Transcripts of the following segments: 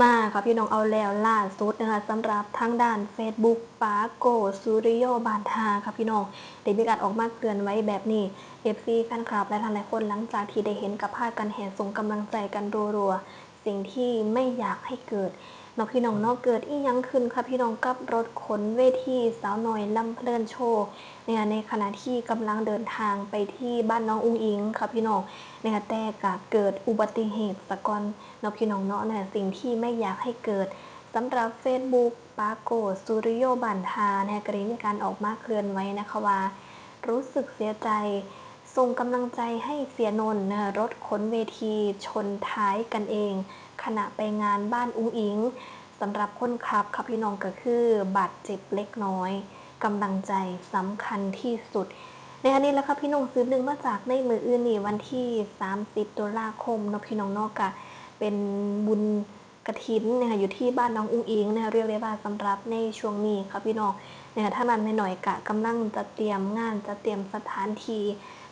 มาค่ะพี่น้องเอาแล้วล่าสุดนะคะสำหรับทางด้าน Facebook ปาโกสุริโยบานทาค่ะพี่น้องได้มีการออกมาเตือนไว้แบบนี้ FC แฟนคลับและหลายๆคนหลังจากที่ได้เห็นกับภาพกันแห่ส่งกำลังใจกันรัวๆสิ่งที่ไม่อยากให้เกิดเนาะพี่น้องเนาะเกิดอีหยังขึ้นค่ะพี่น้องกับรถขนเวทีสาวน้อยลำเพลินโชว์เนี่ยในขณะที่กำลังเดินทางไปที่บ้านน้องอุ้งอิงค่ะพี่น้องเนี่ยแต่ก็เกิดอุบัติเหตุสะก่อนเนาะพี่น้องเนาะเนี่ยสิ่งที่ไม่อยากให้เกิดสำหรับ Facebook ปาโกสุริโยบันทาเนี่ยก็ได้มีการออกมาเคลื่อนไว้นะคะว่ารู้สึกเสียใจส่งกำลังใจให้เสียนนท์นะรถขนเวทีชนท้ายกันเองขณะไปงานบ้านอุ้งอิงสำหรับคนขับค่ะพี่น้องก็คือบาดเจ็บเล็กน้อยกำลังใจสำคัญที่สุดในอันนี้แล้วค่ะพี่น้องซื้อหนึ่งมาจากในมืออื่นนี่วันที่30 ตุลาคมเนาะพี่น้องเนาะกะเป็นบุญกฐินนะคะอยู่ที่บ้านน้องอุ้งอิงนะคะเรียกได้ว่าสำหรับในช่วงนี้ค่ะพี่น้องนะคะถ้ามันไม่หน่อยกะกำลังจะเตรียมงานจะเตรียมสถานที่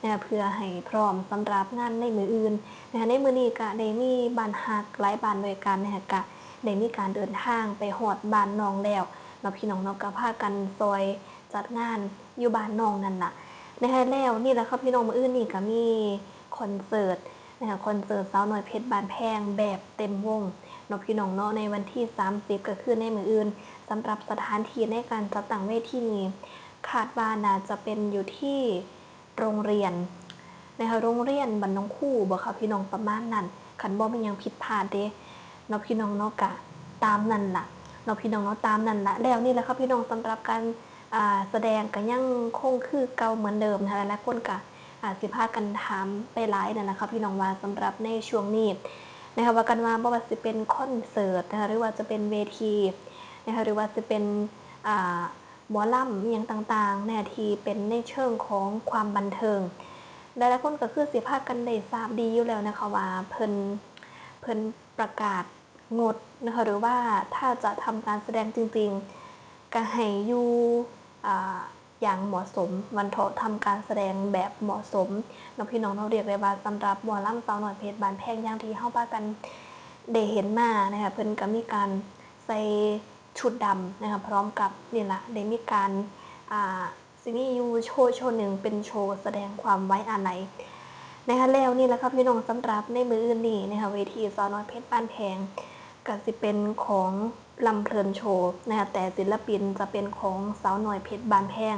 นะคะเพื่อให้พร้อมสำหรับงานในมืออื่นนะคะในมือนี้กะได้มีบ้านฮักหลายบ้านด้วยกันนะคะกะได้มีการเดินทางไปฮอดบ้านน้องแล้วเนาะพี่น้องเนาะก็พากันซอยจัดงานอยู่บ้านน้องนั่นล่ะนะคะแล้วนี่แหละครับพี่น้องมื้ออื่นนี่ก็มีคอนเสิร์ตนะคะคอนเสิร์ตสาวน้อยเพชรบานแพงแบบเต็มวงเนาะพี่น้องเนาะในวันที่30ก็คือในมื้ออื่นสำหรับสถานที่ในการจัดตั้งเวทีนี้คาดว่าน่าจะเป็นอยู่ที่โรงเรียนนะคะโรงเรียนบ้านน้องคู่บ่ค่ะพี่น้องประมาณนั้นคันบ่มีหยังผิดพลาดเด้เนาะพี่น้องเนาะกะตามนั้นล่ะเนาะพี่น้องเนาะตามนั้นล่ะแล้วนี่แหละครับพี่น้องสำหรับการแสดงก็ยังคงคือเก่าเหมือนเดิมนะคะและคนก็สิพากันถามไปหลายนั่นแหละครับพี่น้องว่าสำหรับในช่วงนี้นะคะว่ากันว่าบ่ว่าสิเป็นคอนเสิร์ตนะคะหรือว่าจะเป็นเวทีนะคะหรือว่าจะเป็นหมอลำอย่างต่างๆเนี่ยที่เป็นในเชิงของความบันเทิงหลายๆคนก็คือสิพากันได้ทราบดีอยู่แล้วนะคะว่าเพิ่นประกาศงดนะคะหรือว่าถ้าจะทำการแสดงจริงๆก็ให้อยู่อย่างเหมาะสมวันเถาะทำการแสดงแบบเหมาะสมน้องพี่น้องเราเรียกได้ว่าสำหรับหมอลำสาวน้อยเพชรบานแพงอย่างที่เฮาพากันได้เห็นมานะคะเพิ่นก็มีการใส่ชุดดำนะคะพร้อมกับนี่ล่ะได้มีการสิมีอยู่โชว์หนึ่งเป็นโชว์แสดงความไว้อาลัยนะคะแล้วนี่แหละครับพี่น้องสำหรับในมืออื่นนี่นะคะเวทีสาวน้อยเพชรบ้านแพงก็สิเป็นของลำเพลินโชว์นะคะแต่ศิลปินจะเป็นของสาวน้อยเพชรบ้านแพง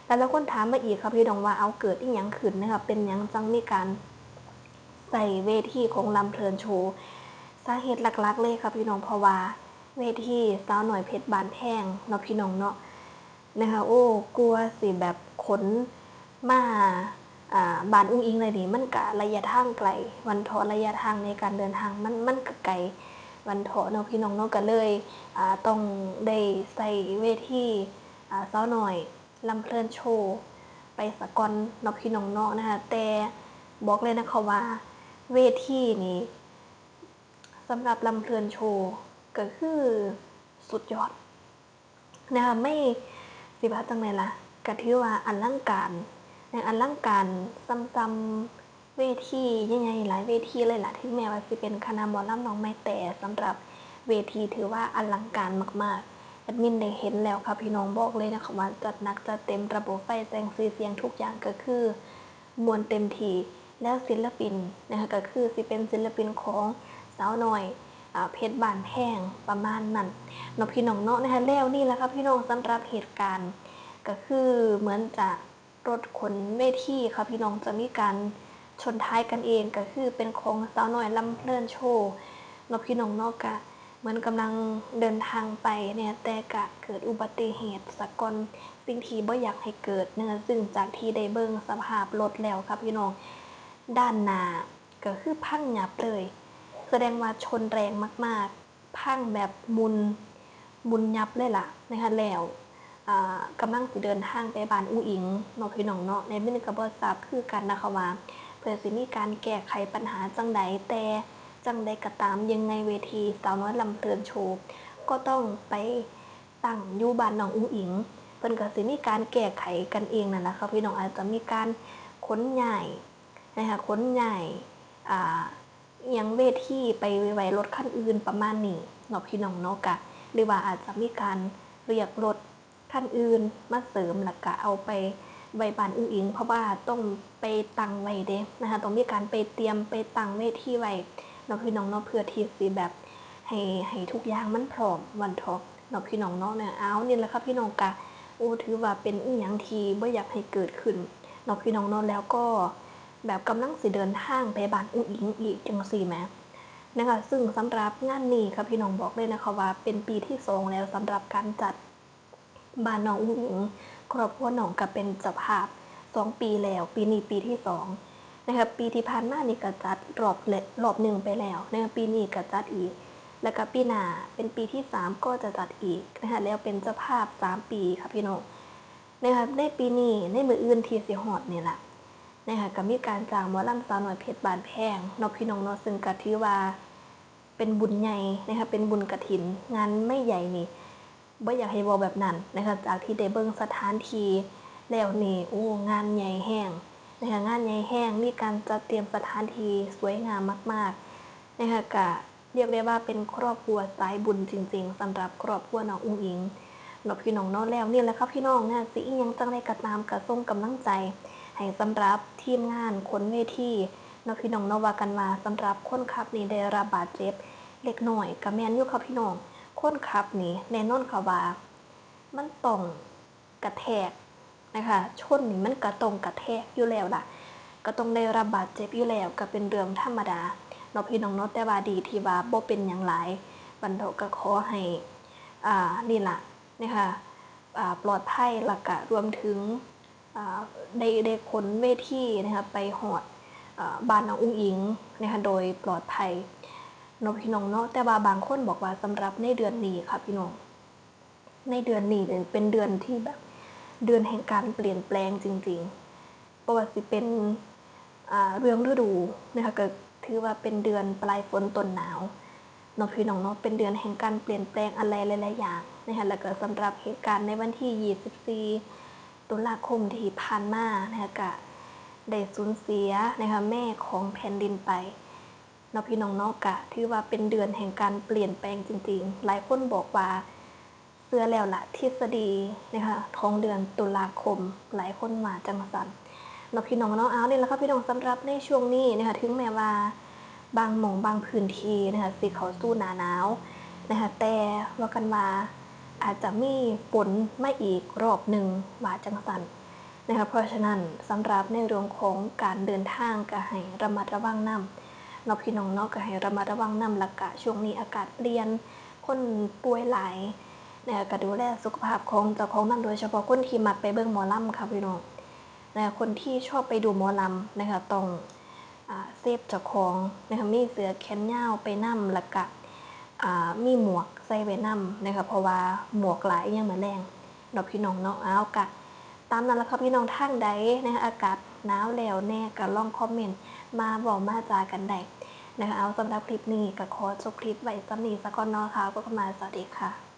แล้วคนถามมาอีกครับพี่น้องว่าเอาเกิดอีหยังขึ้นนะคะเป็นหยังจังมีการใส่เวทีของลำเพลินโชว์สาเหตุหลักๆเลยครับพี่น้องเพราะว่าเวทีสาวน้อยเพชรบ้านแพงเนาะพี่น้องเนาะนะคะโอ้กลัวสิแบบขนมาบ้านอุ้งอิงเลยนี่มันกะระยะทางไกลวันเถาะระยะทางในการเดินทางมันกะไกลวันเถาะเนาะพี่น้องเนาะก็เลยต้องได้ใส่เวทีสาวน้อยลำเพลินโชว์ไปสะก่อนเนาะพี่น้องเนาะนะคะแต่บอกเลยนะคะว่าเวทีนี้สำหรับลำเพลินโชว์ก็คือสุดยอดนะคะไม่สิบาจังไหนล่ะก็ถือว่าอลังการอลังการซ้ำๆเวทียังไงหลายเวทีเลยล่ะถึงแม้ว่าสิเป็นคณะหมอลำน้องไม้แต่สำหรับเวทีถือว่าอลังการมากๆแอดมินได้เห็นแล้วค่ะพี่น้องบอกเลยนะคะว่าจัดหนักจัดเต็มระบบไฟแสงสีเสียงทุกอย่างก็คือมวลเต็มทีแล้วศิลปินนะคะก็คือสิเป็นศิลปินของสาวน้อยเพชรบานแพงประมาณนั้นเนาะพี่น้องเนาะนะคะแล้วนี่แหละครับพี่น้องสำหรับเหตุการณ์ก็คือเหมือนจะรถขนเวทีค่ะพี่น้องจะมีการชนท้ายกันเองก็คือเป็นของสาวน้อยลำเพลินโชว์เนาะพี่น้องเนาะกะเหมือนกำลังเดินทางไปเนี่ยแต่กะเกิดอุบัติเหตุสะก่อนสิ่งที่บ่อยากให้เกิดเนื่อซึ่งจากที่ได้เบิ่งสภาพรถแล้วครับพี่น้องด้านหน้าก็คือพังยับเลยแสดงว่าชนแรงมากๆพังแบบมุนยับเลยล่ะนะคะแล้วกำลังสิเดินทางไปบ้านอูอิงเนาะพี่น้องเนาะในมินกับบทราบคือกันนะคะว่าเพื่อสิมีการแก้ไขปัญหาจังใดแต่จังใดก็ตามยังไงเวทีสาวน้อยลำเพลินโชว์ก็ต้องไปตั้งอยู่บ้านน้องอูอิงเพิ่นก็สิมีการแก้ไขกันเองนั่นแหละค่ะพี่น้องอาจจะมีการขนย้ายนะคะขนย้าย ยังเวทีไปไว้รถคันอื่นประมาณนี้เนาะพี่น้องเนาะกะหรือว่าอาจจะมีการเรียกรถคันอื่นมาเสริมแล้วก็เอาไปไว้บ้านอื่นเพราะว่าต้องไปตั้งไว้เด้นะคะต้องมีการไปเตรียมไปตั้งเวทีไว้เนาะพี่น้องเนาะเพื่อที่สิแบบให้ทุกอย่างมันพร้อมวันทอกเนาะพี่น้องเนาะเนี่ยเอานี่แหละครับพี่น้องกะถือว่าเป็นอีหยังที่บ่อยากให้เกิดขึ้นเนาะพี่น้องเนาะแล้วก็แบบกำลังสิเดินทางไปบ้านอุ้งอิงอีกจังซี่แหมนะคะซึ่งสำหรับงานนี้ครับพี่น้องบอกเลยนะคะว่าเป็นปีที่2แล้วสำหรับการจัดบ้านน้องอุ้งอิงครอบครัวน้องก็เป็นเจ้าภาพ2 ปีแล้วปีนี้ปีที่2นะคะปีที่ผ่านมานี่ก็จัดรอบหนึ่งไปแล้วนะคะปีนี้ก็จัดอีกแล้วก็ปีหน้าเป็นปีที่3ก็จะจัดอีกนะคะแล้วเป็นเจ้าภาพ3 ปีค่ะพี่น้องนะคะในปีนี้ในมืออื่นที่สิฮอดนี่แหละนะคะก็มีการจ้างหมอลำสาวน้อยเพชรบานแพงเนาะพี่น้องเนาะซึ่งก็ถือว่าเป็นบุญใหญ่นะคะเป็นบุญกฐินงานไม่ใหญ่นี่บ่อยากให้เว้าแบบนั้นนะคะจากที่ได้เบิ่งสถานที่แล้วนี่งานใหญ่แห้งนะคะงานใหญ่แห้งมีการจัดเตรียมสถานที่สวยงามมากๆนะคะก็เรียกได้ว่าเป็นครอบครัวสายบุญจริงๆสำหรับครอบครัวน้องอุ้งอิงเนาะพี่น้องเนาะแล้วนี่แหละครับพี่น้องนะสิอีหยังจังได๋ก็ตามก็ส่งกำลังใจให้สำหรับทีมงานคนเวทีเนาะพี่น้องเนาะว่ากันว่าสำหรับคนขับนี่ได้รับบาดเจ็บเล็กน้อยก็แม่นอยู่ครับพี่น้องคนขับนี่แน่นอนค่ะว่ามันต้องกระแทกนะคะชนนี่มันก็ต้องกระแทกอยู่แล้วล่ะก็ต้องได้รับบาดเจ็บอยู่แล้วก็เป็นเรื่องธรรมดาเนาะพี่น้องเนาะแต่ว่าดีที่ว่าบ่เป็นหยังหลายบัดนี้ก็ขอให้นี่ล่ะนะคะปลอดภัยแล้วก็รวมถึงได้ขนเวทีนะคะไปฮอดบ้านน้องอุ้งอิงนะคะโดยปลอดภัยเนาะพี่น้องเนาะแต่ว่าบางคนบอกว่าสำหรับในเดือนนี้ค่ะพี่น้องในเดือนนี้เป็นเดือนที่แบบเดือนแห่งการเปลี่ยนแปลงจริงๆบ่ว่าสิเป็นเรื่องฤดูนะคะก็ถือว่าเป็นเดือนปลายฝนต้นหนาวเนาะพี่น้องเนาะเป็นเดือนแห่งการเปลี่ยนแปลงอะไรหลายๆอย่างนะคะแล้วก็สำหรับเหตุการณ์ในวันที่24 ตุลาคมที่ผ่านมานะคะก็ได้สูญเสียนะคะแม่ของแผ่นดินไปเนาะพี่น้องเนาะก็ถือว่าเป็นเดือนแห่งการเปลี่ยนแปลงจริงๆหลายคนบอกว่าเชื่อแล้วล่ะทฤษฎีนะคะของเดือนตุลาคมหลายคนว่าจังซั่นเนาะพี่น้องเนาะเอานี่แหละครับพี่น้องสำหรับในช่วงนี้นะคะถึงแม้ว่าบางหม่องบางพื้นที่นะคะสิเข้าสู่หน้าหนาวนะคะแต่ว่ากันว่าอาจจะมีฝนมาอีกรอบหนึ่งว่าจังซั่นนะคะเพราะฉะนั้นสำหรับในเรื่องของการเดินทางก็ให้ระมัดระวังนำเนาะพี่น้องเนาะก็ให้ระมัดระวังนำแล้วก็ช่วงนี้อากาศเปลี่ยนคนป่วยหลายนะคะก็ดูแลสุขภาพของเจ้าของนำโดยเฉพาะคนที่มักไปเบิ่งหมอลำค่ะพี่น้องนะคะคนที่ชอบไปดูหมอลำนะคะต้องเซฟเจ้าของนะคะมีเสื้อแขนยาวไปนำแล้วก็มีหมวกใส่ไว้นำนะคะเพราะว่าหมวกหลายยังเหมือนแรงเนาะพี่น้องเนาะเอากะตามนั้นละครับพี่น้องทางใดนะคะอากาศหนาวแล้วแน่ก็ลองคอมเมนต์มาบอกมาจากันได้นะคะเอาสำหรับคลิปนี้ก็ขอจบคลิปไว้สำนี้ซะก่อนเนาะค่ะก็มาสวัสดีค่ะ